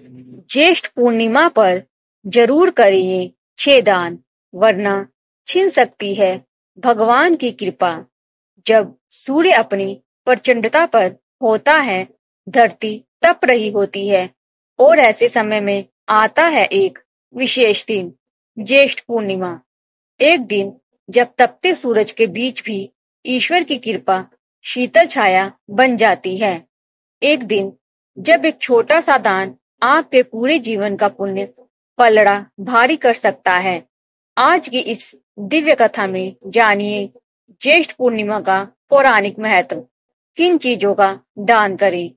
ज्येष्ठ पूर्णिमा पर जरूर करिए 6 दान, वरना छिन सकती है भगवान की कृपा। जब सूर्य अपनी प्रचंडता पर होता है, धरती तप रही होती है और ऐसे समय में आता है एक विशेष दिन, ज्येष्ठ पूर्णिमा। एक दिन जब तपते सूरज के बीच भी ईश्वर की कृपा शीतल छाया बन जाती है। एक दिन जब एक छोटा सा दान आपके पूरे जीवन का पुण्य पलड़ा भारी कर सकता है। आज की इस दिव्य कथा में जानिए ज्येष्ठ पूर्णिमा का पौराणिक महत्व, किन चीजों का दान करें,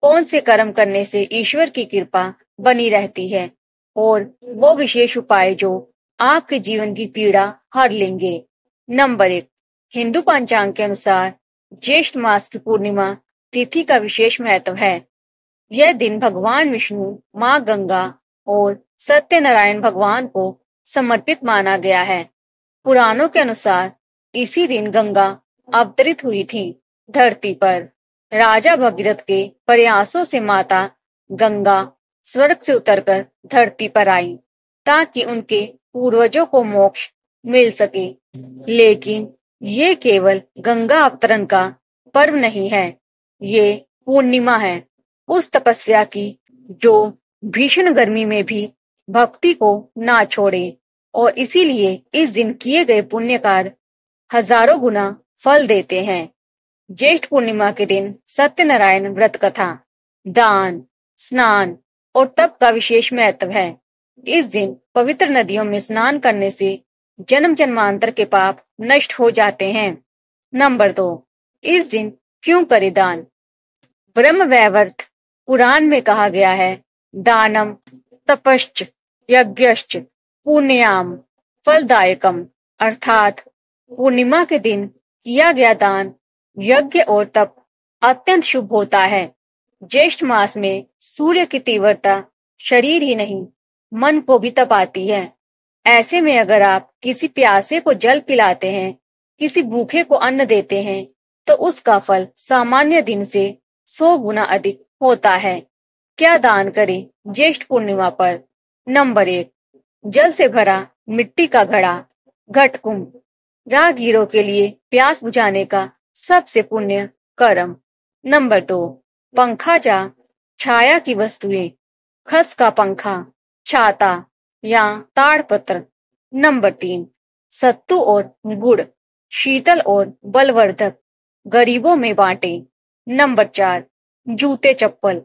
कौन से कर्म करने से ईश्वर की कृपा बनी रहती है और वो विशेष उपाय जो आपके जीवन की पीड़ा हर लेंगे। नंबर 1, हिंदू पंचांग के अनुसार ज्येष्ठ मास की पूर्णिमा तिथि का विशेष महत्व है। यह दिन भगवान विष्णु, माँ गंगा और सत्यनारायण भगवान को समर्पित माना गया है। पुराणों के अनुसार इसी दिन गंगा अवतरित हुई थी धरती पर। राजा भगीरथ के प्रयासों से माता गंगा स्वर्ग से उतरकर धरती पर आई ताकि उनके पूर्वजों को मोक्ष मिल सके। लेकिन ये केवल गंगा अवतरण का पर्व नहीं है, ये पूर्णिमा है उस तपस्या की जो भीषण गर्मी में भी भक्ति को ना छोड़े। और इसीलिए इस दिन किए गए पुण्य कार्य हजारों गुना फल देते हैं। ज्येष्ठ पूर्णिमा के दिन सत्यनारायण व्रत कथा, दान, स्नान और तप का विशेष महत्व है। इस दिन पवित्र नदियों में स्नान करने से जन्म जन्मांतर के पाप नष्ट हो जाते हैं। नंबर 2, इस दिन क्यों करे दान। ब्रह्म वैवर्त पुराण में कहा गया है, दानम तपश्च यज्ञश्च पुण्याम फलदायकम। अर्थात पूर्णिमा के दिन किया गया दान, यज्ञ और तप अत्यंत शुभ होता है। ज्येष्ठ मास में सूर्य की तीव्रता शरीर ही नहीं मन को भी तपाती है। ऐसे में अगर आप किसी प्यासे को जल पिलाते हैं, किसी भूखे को अन्न देते हैं, तो उसका फल सामान्य दिन से 100 गुना अधिक होता है। क्या दान करें ज्येष्ठ पूर्णिमा पर। नंबर 1, जल से भरा मिट्टी का घड़ा, घट कुंभ, राहगीरों के लिए प्यास बुझाने का सबसे पुण्य कर्म। नंबर 2, पंखा जा छाया की वस्तुएं, खस का पंखा, छाता या ताड़पत्र। नंबर 3, सत्तू और गुड़, शीतल और बलवर्धक, गरीबों में बांटे। नंबर 4, जूते चप्पल,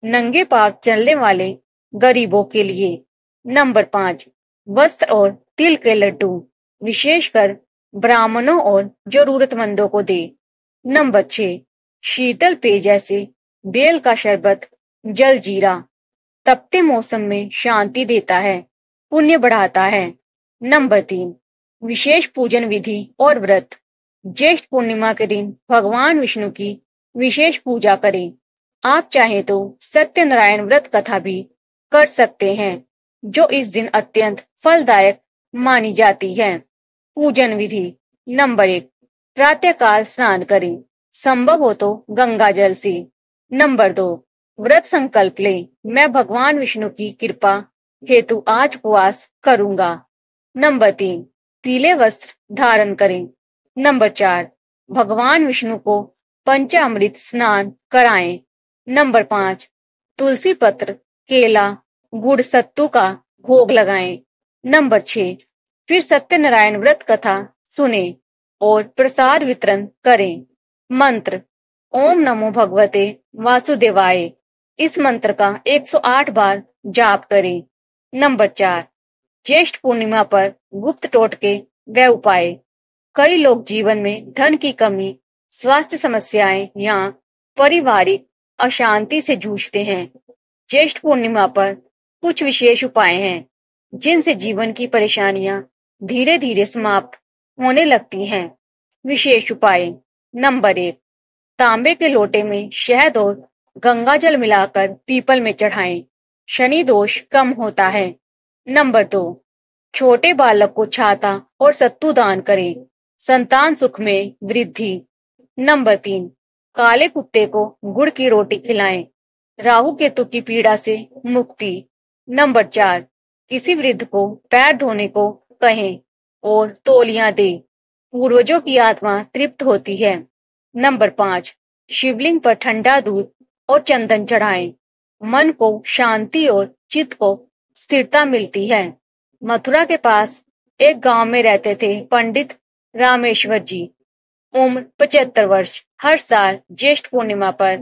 नंगे पांव चलने वाले गरीबों के लिए। नंबर 5, वस्त्र और तिल के लड्डू, विशेषकर ब्राह्मणों और जरूरतमंदों को दे। नंबर 6, शीतल पेय जैसे बेल का शरबत, जल जीरा, तपते मौसम में शांति देता है, पुण्य बढ़ाता है। नंबर 3, विशेष पूजन विधि और व्रत। ज्येष्ठ पूर्णिमा के दिन भगवान विष्णु की विशेष पूजा करें। आप चाहे तो सत्यनारायण व्रत कथा भी कर सकते हैं, जो इस दिन अत्यंत फलदायक मानी जाती है। पूजन विधि। नंबर 1, प्रातःकाल स्नान करें, संभव हो तो गंगा जल से। नंबर 2, व्रत संकल्प ले, मैं भगवान विष्णु की कृपा हेतु आज उपवास करूंगा। नंबर 3, पीले वस्त्र धारण करें। नंबर 4, भगवान विष्णु को पंचामृत स्नान कराएं। नंबर 5, तुलसी पत्र, केला, गुड़, सत्तू का भोग लगाएं। नंबर 6, फिर सत्यनारायण व्रत कथा सुने और प्रसाद वितरण करें। मंत्र, ओम नमो भगवते वासुदेवाय। इस मंत्र का 108 बार जाप करें। नंबर 4, ज्येष्ठ पूर्णिमा पर गुप्त टोटके व उपाय। कई लोग जीवन में धन की कमी, स्वास्थ्य समस्याएं या पारिवारिक अशांति से जूझते हैं। ज्येष्ठ पूर्णिमा पर कुछ विशेष उपाय हैं जिनसे जीवन की परेशानियां धीरे धीरे समाप्त होने लगती हैं। विशेष उपाय। नंबर 1, तांबे के लोटे में शहद और गंगा जल मिलाकर पीपल में चढ़ाएं, शनि दोष कम होता है। नंबर 2, छोटे बालक को छाता और सत्तू दान करें, संतान सुख में वृद्धि। नंबर 3, काले कुत्ते को गुड़ की रोटी खिलाएं, राहु केतु की पीड़ा से मुक्ति। नंबर 4, किसी वृद्ध को पैर धोने को कहें और तौलियां दे, पूर्वजों की आत्मा तृप्त होती है। नंबर 5, शिवलिंग पर ठंडा दूध और चंदन चढ़ाएं, मन को शांति और चित्त को स्थिरता मिलती है। मथुरा के पास एक गांव में रहते थे पंडित रामेश्वर जी। उम्र 75 वर्ष। हर साल ज्येष्ठ पूर्णिमा पर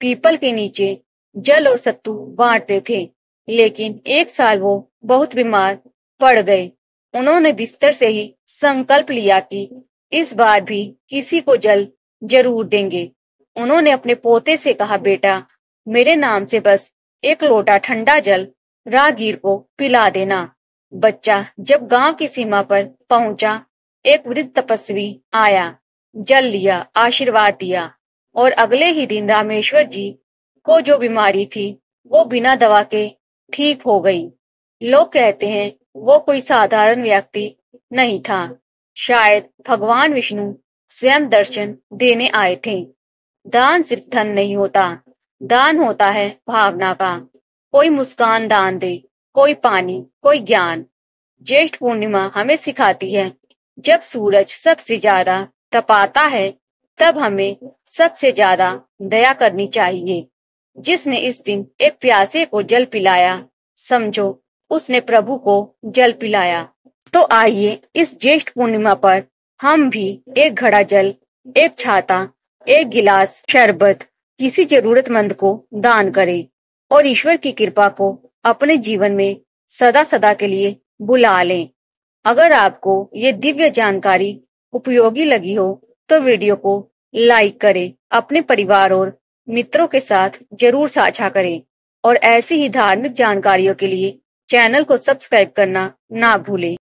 पीपल के नीचे जल और सत्तू बांटते थे, लेकिन एक साल वो बहुत बीमार पड़ गए। उन्होंने बिस्तर से ही संकल्प लिया कि इस बार भी किसी को जल जरूर देंगे। उन्होंने अपने पोते से कहा, बेटा, मेरे नाम से बस एक लोटा ठंडा जल राहगीर को पिला देना। बच्चा जब गांव की सीमा पर पहुंचा, एक वृद्ध तपस्वी आया, जल लिया, आशीर्वाद दिया और अगले ही दिन रामेश्वर जी को जो बीमारी थी वो बिना दवा के ठीक हो गई। लोग कहते हैं वो कोई साधारण व्यक्ति नहीं था, शायद भगवान विष्णु स्वयं दर्शन देने आए थे। दान सिर्फ धन नहीं होता, दान होता है भावना का। कोई मुस्कान दान दे, कोई पानी, कोई ज्ञान। ज्येष्ठ पूर्णिमा हमें सिखाती है, जब सूरज सबसे ज्यादा तपाता है तब हमें सबसे ज्यादा दया करनी चाहिए। जिसने इस दिन एक प्यासे को जल पिलाया, समझो उसने प्रभु को जल पिलाया। तो आइए इस ज्येष्ठ पूर्णिमा पर हम भी एक घड़ा जल, एक छाता, एक गिलास शरबत किसी जरूरतमंद को दान करें और ईश्वर की कृपा को अपने जीवन में सदा सदा के लिए बुला लें। अगर आपको ये दिव्य जानकारी उपयोगी लगी हो तो वीडियो को लाइक करें, अपने परिवार और मित्रों के साथ जरूर साझा करें और ऐसी ही धार्मिक जानकारियों के लिए चैनल को सब्सक्राइब करना ना भूलें।